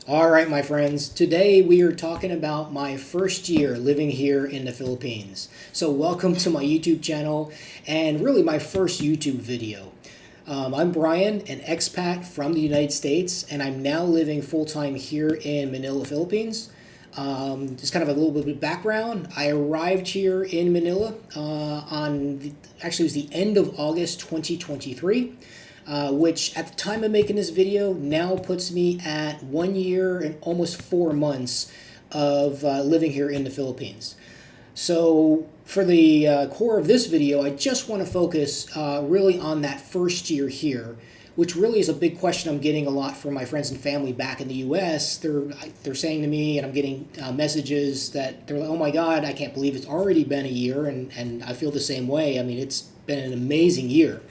All right, my friends. Today we are talking about my first year living here in the Philippines. So, welcome to my YouTube channel and really my first YouTube video. I'm Brian, an expat from the United States, and I'm now living full time here in Manila, Philippines. Just kind of a little bit of background. I arrived here in Manila actually, it was the end of August 2023. Which at the time of making this video now puts me at 1 year and almost 4 months of living here in the Philippines. So for the core of this video, I just want to focus really on that first year here, which really is a big question I'm getting a lot from my friends and family back in the U.S. They're saying to me, and I'm getting messages that they're like, "Oh my God, I can't believe it's already been a year," and I feel the same way. I mean, it's been an amazing year.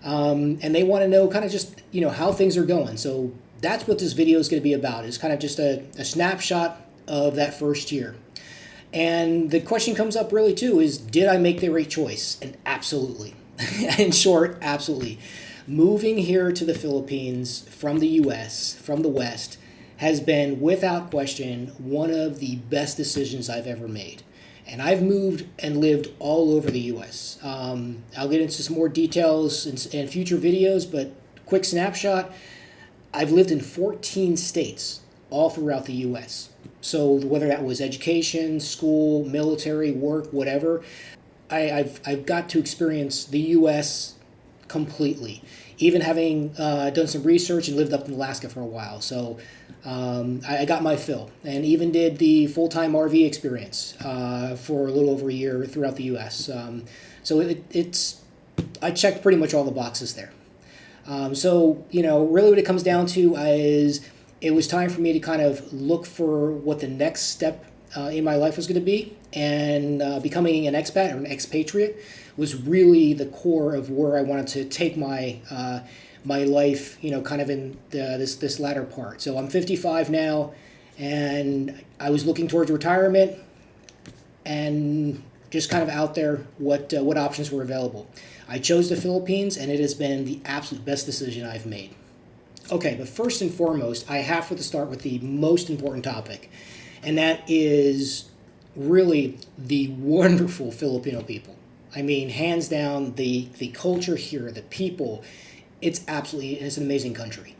And they want to know kind of just, how things are going. So that's what this video is going to be about. It's kind of just a snapshot of that first year. And the question comes up really too is, did I make the right choice? And absolutely. In short, absolutely. Moving here to the Philippines from the US, from the West, has been without question one of the best decisions I've ever made. And I've moved and lived all over the U.S. I'll get into some more details in future videos, but quick snapshot, I've lived in 14 states all throughout the U.S. So whether that was education, school, military, work, whatever, I've got to experience the U.S. completely. Even having done some research and lived up in Alaska for a while. So I got my fill, and even did the full-time RV experience for a little over a year throughout the U.S. So I checked pretty much all the boxes there. So really what it comes down to is it was time for me to kind of look for what the next step in my life was going to be, and becoming an expat or an expatriate was really the core of where I wanted to take my my life, kind of in this latter part. So I'm 55 now, and I was looking towards retirement, and just kind of out there what options were available. I chose the Philippines, and it has been the absolute best decision I've made. Okay, but first and foremost, I have to start with the most important topic, and that is really the wonderful Filipino people. I mean, hands down, the culture here, the people, it's an amazing country.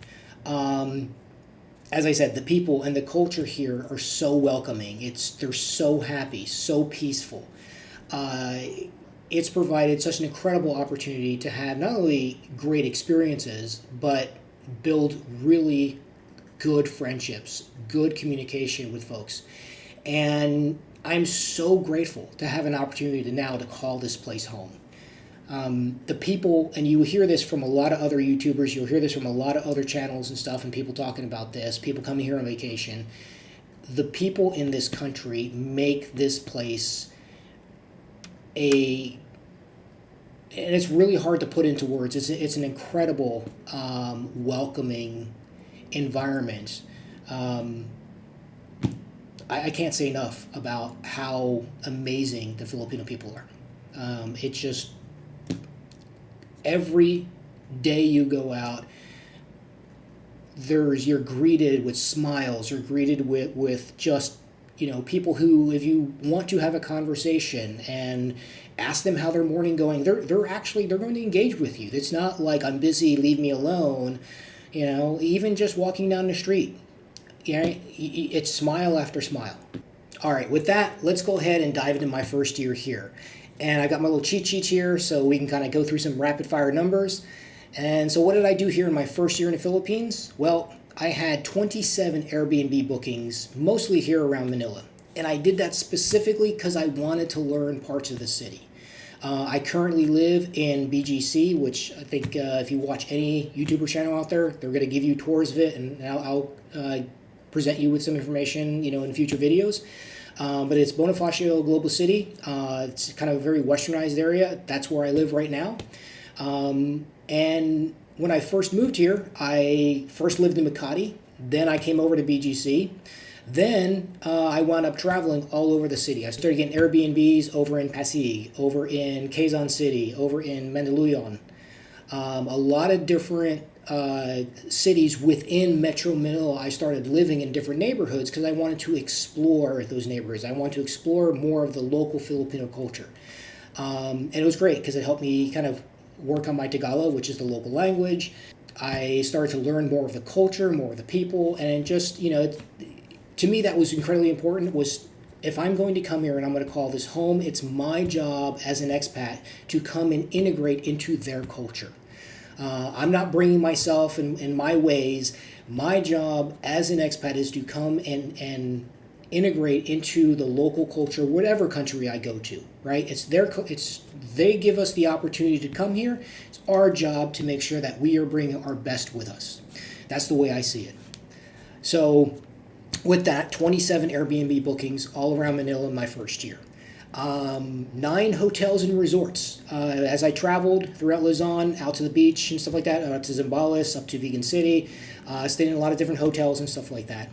As I said, the people and the culture here are so welcoming. They're so happy, so peaceful. It's provided such an incredible opportunity to have not only great experiences, but build really good friendships, good communication with folks. And I'm so grateful to have an opportunity to call this place home. The people, and you hear this from a lot of other YouTubers, you'll hear this from a lot of other channels and stuff, and people talking about this, people coming here on vacation. The people in this country make this place and it's really hard to put into words. It's an incredible, welcoming environment. I can't say enough about how amazing the Filipino people are. It's just every day you go out, you're greeted with smiles. You're greeted with just people who, if you want to have a conversation and ask them how their morning going, they're going to engage with you. It's not like, I'm busy, leave me alone. Even just walking down the street, it's smile after smile. All right, with that, let's go ahead and dive into my first year here. And I got my little cheat sheet here so we can kind of go through some rapid fire numbers. And so what did I do here in my first year in the Philippines? Well, I had 27 Airbnb bookings, mostly here around Manila. And I did that specifically because I wanted to learn parts of the city. I currently live in BGC, which I think if you watch any YouTuber channel out there, they're going to give you tours of it, and I'll present you with some information, in future videos. But it's Bonifacio Global City. It's kind of a very westernized area. That's where I live right now. And when I first moved here, I first lived in Makati. Then I came over to BGC. Then I wound up traveling all over the city. I started getting Airbnbs over in Pasig, over in Quezon City, over in Mandaluyong. A lot of different cities within Metro Manila, I started living in different neighborhoods because I wanted to explore those neighborhoods. I wanted to explore more of the local Filipino culture. And it was great because it helped me kind of work on my Tagalog, which is the local language. I started to learn more of the culture, more of the people, and just, to me that was incredibly important. Was if I'm going to come here and I'm going to call this home, it's my job as an expat to come and integrate into their culture. I'm not bringing myself and my ways. My job as an expat is to come and integrate into the local culture, whatever country I go to. Right? They give us the opportunity to come here. It's our job to make sure that we are bringing our best with us. That's the way I see it. So, with that, 27 Airbnb bookings all around Manila in my first year. 9 hotels and resorts. As I traveled throughout Luzon, out to the beach and stuff like that, to Zambales, up to Vegan City, stayed in a lot of different hotels and stuff like that.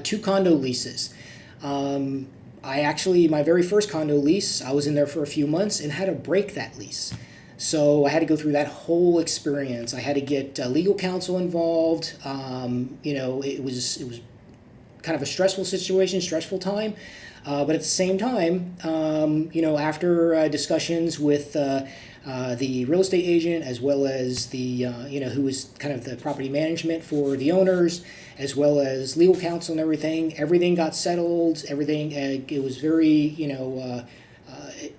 2 condo leases. My very first condo lease, I was in there for a few months and had to break that lease. So I had to go through that whole experience. I had to get legal counsel involved. It was kind of a stressful situation, stressful time. But at the same time, after discussions with the real estate agent, as well as the, who was kind of the property management for the owners, as well as legal counsel and everything got settled. Everything, it was very,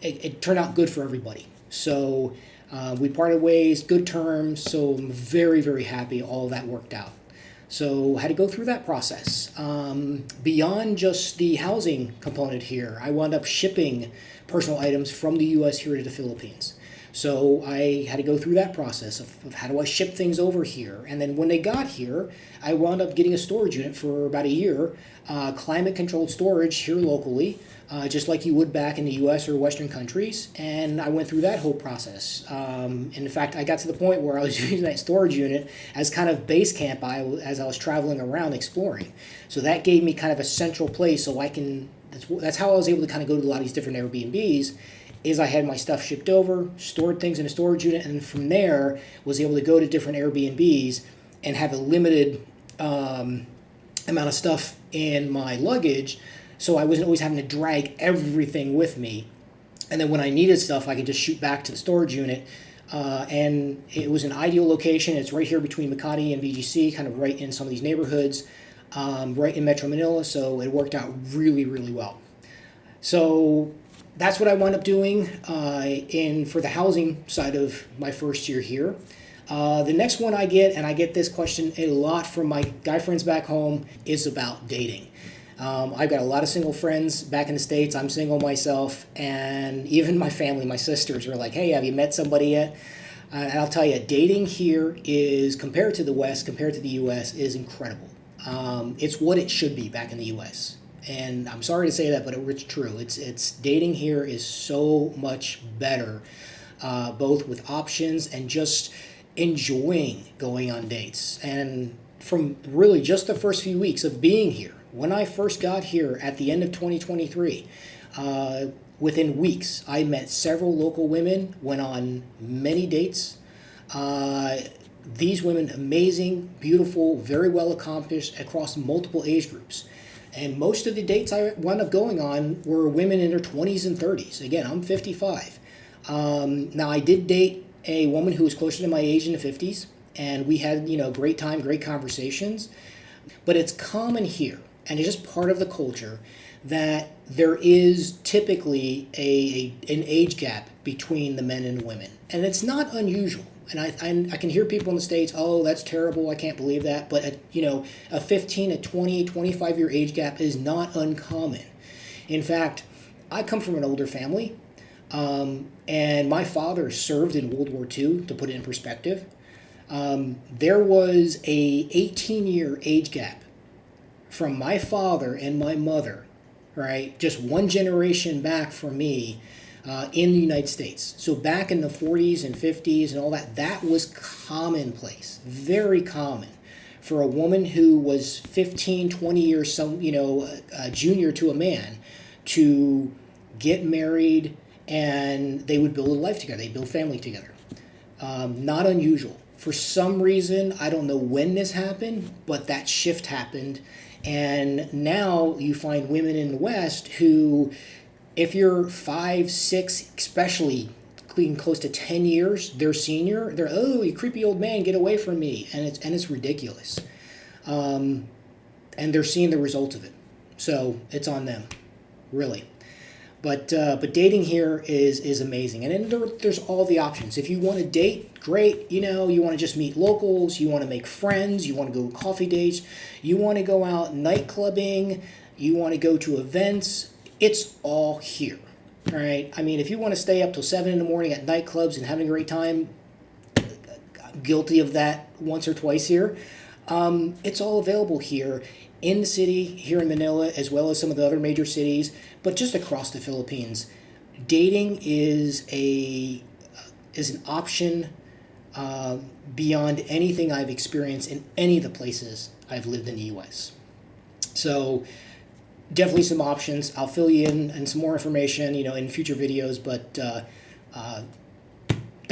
it turned out good for everybody. So we parted ways, good terms. So I'm very, very happy all of that worked out. So I had to go through that process. Beyond just the housing component here, I wound up shipping personal items from the U.S. here to the Philippines. So I had to go through that process of how do I ship things over here. And then when they got here, I wound up getting a storage unit for about a year, climate-controlled storage here locally, just like you would back in the U.S. or Western countries. And I went through that whole process. In fact, I got to the point where I was using that storage unit as kind of base camp as I was traveling around exploring. So that gave me kind of a central place so that's how I was able to kind of go to a lot of these different Airbnbs, is I had my stuff shipped over, stored things in a storage unit, and from there was able to go to different Airbnbs and have a limited amount of stuff in my luggage, so I wasn't always having to drag everything with me. And then when I needed stuff, I could just shoot back to the storage unit. And it was an ideal location. It's right here between Makati and BGC, kind of right in some of these neighborhoods, right in Metro Manila, so it worked out really, really well. So that's what I wound up doing for the housing side of my first year here. The next one I get this question a lot from my guy friends back home, is about dating. I've got a lot of single friends back in the States. I'm single myself, and even my family, my sisters, are like, hey, have you met somebody yet? And I'll tell you, dating here is, compared to the West, compared to the U.S., is incredible. It's what it should be back in the U.S., and I'm sorry to say that, but it's true. It's dating here is so much better, both with options and just enjoying going on dates. And from really just the first few weeks of being here, when I first got here at the end of 2023, within weeks, I met several local women, went on many dates. These women, amazing, beautiful, very well accomplished across multiple age groups. And most of the dates I wound up going on were women in their 20s and 30s. Again, I'm 55. Now, I did date a woman who was closer to my age in the 50s, and we had, great time, great conversations. But it's common here, and it's just part of the culture, that there is typically an age gap between the men and the women. And it's not unusual. And I can hear people in the States, oh, that's terrible, I can't believe that. But, a 15, a 20, 25-year age gap is not uncommon. In fact, I come from an older family, and my father served in World War II, to put it in perspective. There was a 18-year age gap from my father and my mother, right? Just one generation back from me, in the United States. So back in the 40s and 50s and all that, that was commonplace, very common for a woman who was 15, 20 years, junior to a man, to get married, and they would build a life together. They build family together. Not unusual For some reason, I don't know when this happened, but that shift happened. And now you find women in the West who, if you're 5, 6, especially close to 10 years, they're senior, they're, oh, you creepy old man, get away from me. And it's ridiculous. And they're seeing the result of it. So it's on them, really. But dating here is amazing, and then there's all the options. If you want to date, great. You want to just meet locals. You want to make friends. You want to go coffee dates. You want to go out night clubbing. You want to go to events. It's all here, all right? I mean, if you want to stay up till 7 in the morning at nightclubs and having a great time, I'm guilty of that once or twice here. It's all available here in the city, here in Manila, as well as some of the other major cities, but just across the Philippines. Dating is an option beyond anything I've experienced in any of the places I've lived in the U.S. So definitely some options. I'll fill you in and some more information, in future videos, but the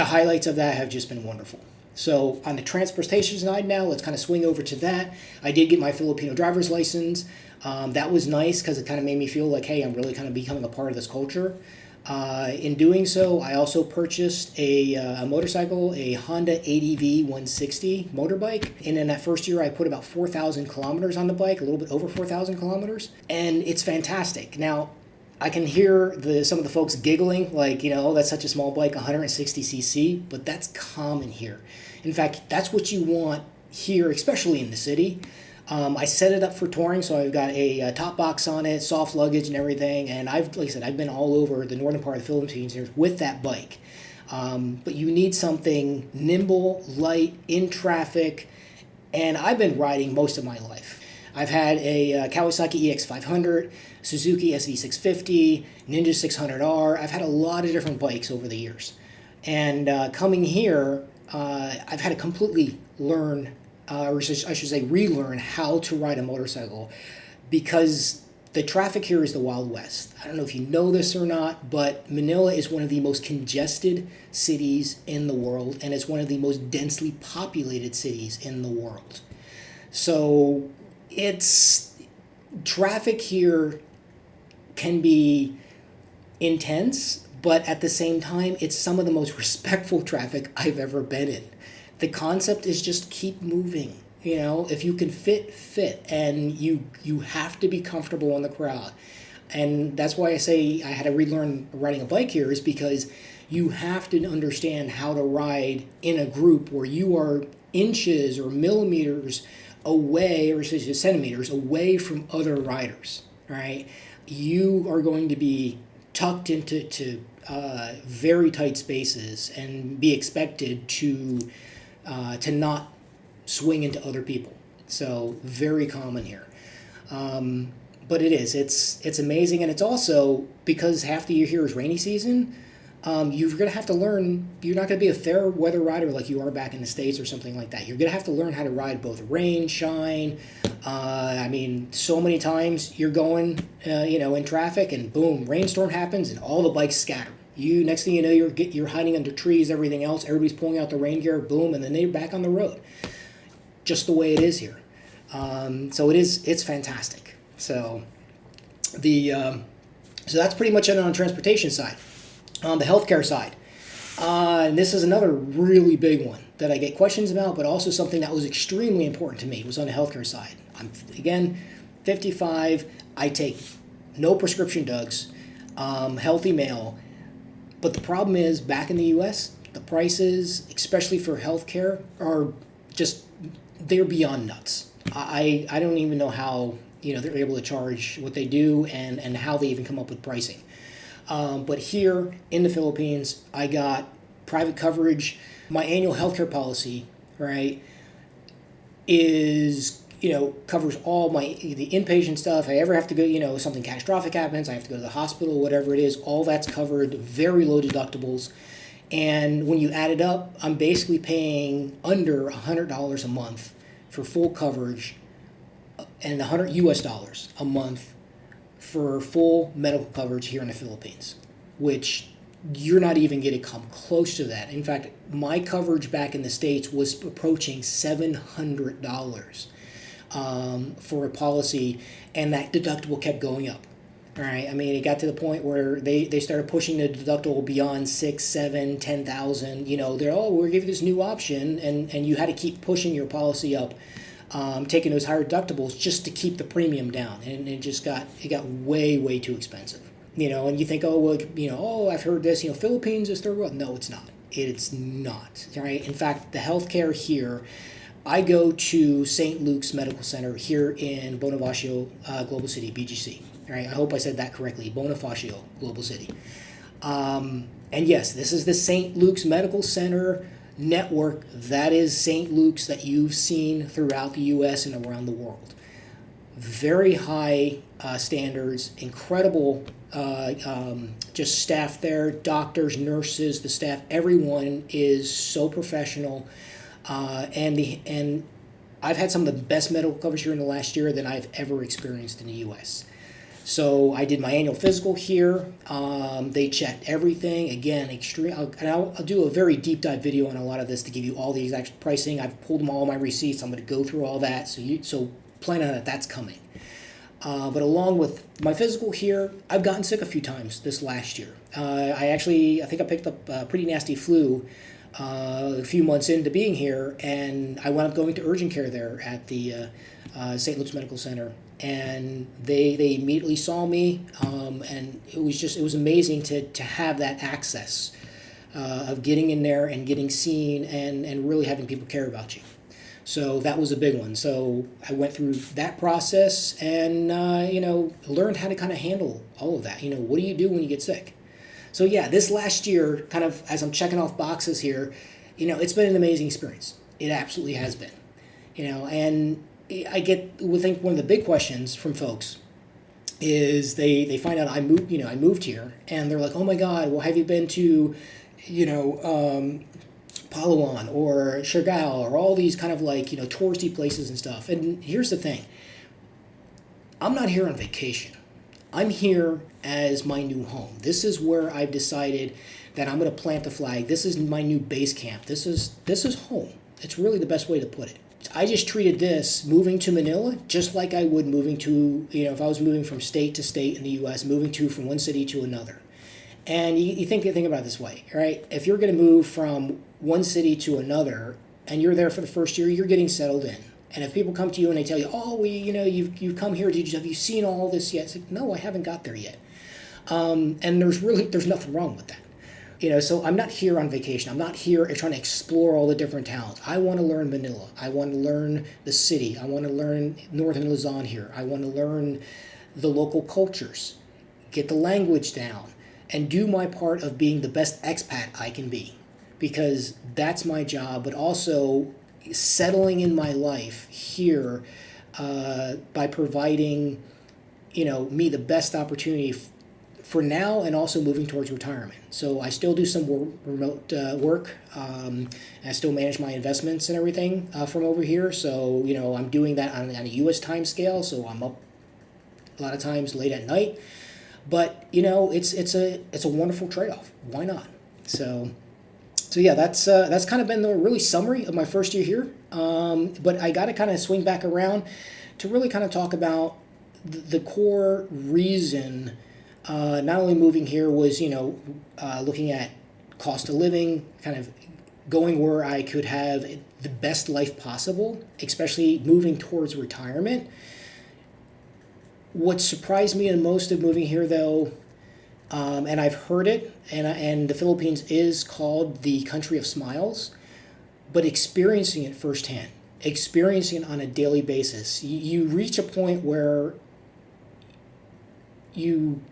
highlights of that have just been wonderful. So on the transportation side now, let's kind of swing over to that. I did get my Filipino driver's license. That was nice because it kind of made me feel like, hey, I'm really kind of becoming a part of this culture. In doing so, I also purchased a motorcycle, a Honda ADV 160 motorbike. And in that first year, I put about 4,000 kilometers on the bike, a little bit over 4,000 kilometers. And it's fantastic. Now, I can hear some of the folks giggling, like, oh, that's such a small bike, 160cc, but that's common here. In fact, that's what you want here, especially in the city. I set it up for touring, so I've got a top box on it, soft luggage and everything, and like I said, I've been all over the northern part of the Philippines here with that bike. But you need something nimble, light, in traffic, and I've been riding most of my life. I've had a Kawasaki EX500, Suzuki SV650, Ninja 600R. I've had a lot of different bikes over the years. And coming here, I've had to completely learn, or I should say relearn, how to ride a motorcycle, because the traffic here is the Wild West. I don't know if you know this or not, but Manila is one of the most congested cities in the world, and it's one of the most densely populated cities in the world. So traffic here can be intense, but at the same time, it's some of the most respectful traffic I've ever been in. The concept is just keep moving. If you can fit, and you have to be comfortable in the crowd. And that's why I say I had to relearn riding a bike here, is because you have to understand how to ride in a group where you are inches or millimeters away, or centimeters away from other riders, right? You are going to be tucked into very tight spaces and be expected to not swing into other people. So very common here. But it's amazing, and it's also, because half the year here is rainy season, you're going to have to learn. You're not going to be a fair weather rider like you are back in the States or something like that. You're going to have to learn how to ride both rain, shine. So many times you're going, in traffic, and boom, rainstorm happens, and all the bikes scatter. Next thing you know, you're hiding under trees, everything else. Everybody's pulling out the rain gear, boom, and then they're back on the road. Just the way it is here. So it's fantastic. So so that's pretty much it on the transportation side. On the healthcare side, and this is another really big one that I get questions about, but also something that was extremely important to me, was on the healthcare side. I'm, again, 55. I take no prescription drugs, healthy male. But the problem is, back in the U.S., the prices, especially for healthcare, they're beyond nuts. I don't even know how they're able to charge what they do, and how they even come up with pricing. But here in the Philippines, I got private coverage. My annual healthcare policy, right, covers all the inpatient stuff. If I ever have to go, something catastrophic happens, I have to go to the hospital, whatever it is, all that's covered, very low deductibles. And when you add it up, I'm basically paying under $100 a month for full coverage, and $100 a month for full medical coverage here in the Philippines, which you're not even going to come close to that. In fact, my coverage back in the States was approaching $700 for a policy, and that deductible kept going up. All right. I mean, it got to the point where they started pushing the deductible beyond 6, 7, 10,000. You know, they're, oh, we're giving you this new option, and you had to keep pushing your policy up, taking those higher deductibles just to keep the premium down, and it got way too expensive. You know, and you think, oh, well, you know, oh, I've heard this. You know, Philippines is third world. No, it's not. It's not. Right. In fact, the healthcare here. I go to St. Luke's Medical Center here in Bonifacio, Global City, BGC. Right? I hope I said that correctly, Bonifacio, Global City. And yes, this is the St. Luke's Medical Center network. That is St. Luke's that you've seen throughout the U.S. and around the world. Very high standards, incredible just staff there, doctors, nurses, the staff, everyone is so professional. And I've had some of the best medical coverage here in the last year than I've ever experienced in the U.S. So I did my annual physical here. They checked everything. Again, I'll do a very deep dive video on a lot of this to give you all the exact pricing. I've pulled all my receipts. I'm going to go through all that. So plan on that's coming. But along with my physical here, I've gotten sick a few times this last year. I think I picked up a pretty nasty flu a few months into being here, and I wound up going to urgent care there at the St. Luke's Medical Center, and they immediately saw me, and it was amazing to have that access of getting in there and getting seen and really having people care about you. So that was a big one. So I went through that process and learned how to kind of handle all of that. You know, what do you do when you get sick? So yeah, this last year, kind of as I'm checking off boxes here, you know, it's been an amazing experience. It absolutely has been. You know, and I think one of the big questions from folks is they find out I moved here, and they're like, oh my God, well, have you been to, Palawan or Siargao or all these kind of like, touristy places and stuff? And here's the thing. I'm not here on vacation. I'm here as my new home. This is where I've decided that I'm going to plant the flag. This is my new base camp. This is home. It's really the best way to put it. I just treated this moving to Manila just like I would moving to, if I was moving from state to state in the U.S., moving from one city to another. And you think about it this way, right? If you're going to move from one city to another and you're there for the first year, you're getting settled in. And if people come to you and they tell you, oh, you've come here, have you seen all this yet? It's like, no, I haven't got there yet. And there's nothing wrong with that. So I'm not here on vacation. I'm not here trying to explore all the different towns. I want to learn Manila. I want to learn the city. I want to learn Northern Luzon here. I want to learn the local cultures, get the language down, and do my part of being the best expat I can be, because that's my job, but also settling in my life here by providing, me the best opportunity for now and also moving towards retirement. So I still do some remote work. And I still manage my investments and everything from over here. So, I'm doing that on a U.S. time scale. So I'm up a lot of times late at night. But, it's a wonderful trade-off. Why not? So yeah, that's kind of been the really summary of my first year here. But I got to kind of swing back around to really kind of talk about the core reason. Not only moving here was, looking at cost of living, kind of going where I could have the best life possible, especially moving towards retirement. What surprised me the most of moving here, though, and I've heard it, and the Philippines is called the country of smiles, but experiencing it firsthand, experiencing it on a daily basis, you reach a point where you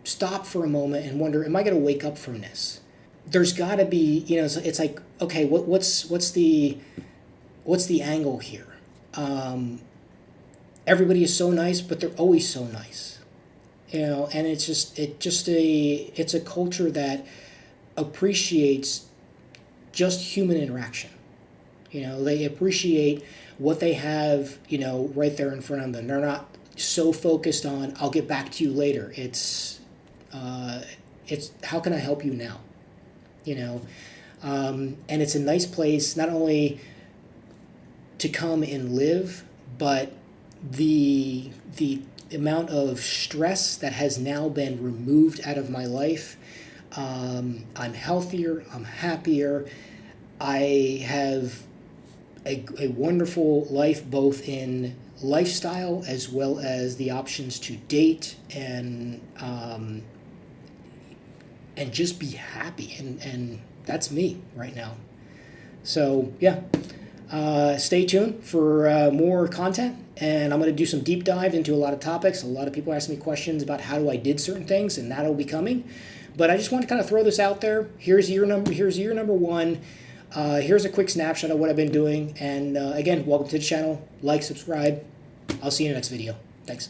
stop for a moment and wonder, am I going to wake up from this? There's got to be, it's like, okay, what's the angle here? Everybody is so nice, but they're always so nice, and it's a culture that appreciates just human interaction. They appreciate what they have, right there in front of them. They're not so focused on, I'll get back to you later. It's, It's how can I help you now? You know, and it's a nice place not only to come and live, but the amount of stress that has now been removed out of my life. I'm healthier. I'm happier. I have a wonderful life, both in lifestyle as well as the options to date and just be happy. And that's me right now. So yeah, stay tuned for more content, and I'm going to do some deep dive into a lot of topics. A lot of people ask me questions about how do I did certain things, and that'll be coming. But I just want to kind of throw this out there. Here's year number one. Here's a quick snapshot of what I've been doing. And again, welcome to the channel. Like, subscribe. I'll see you in the next video. Thanks.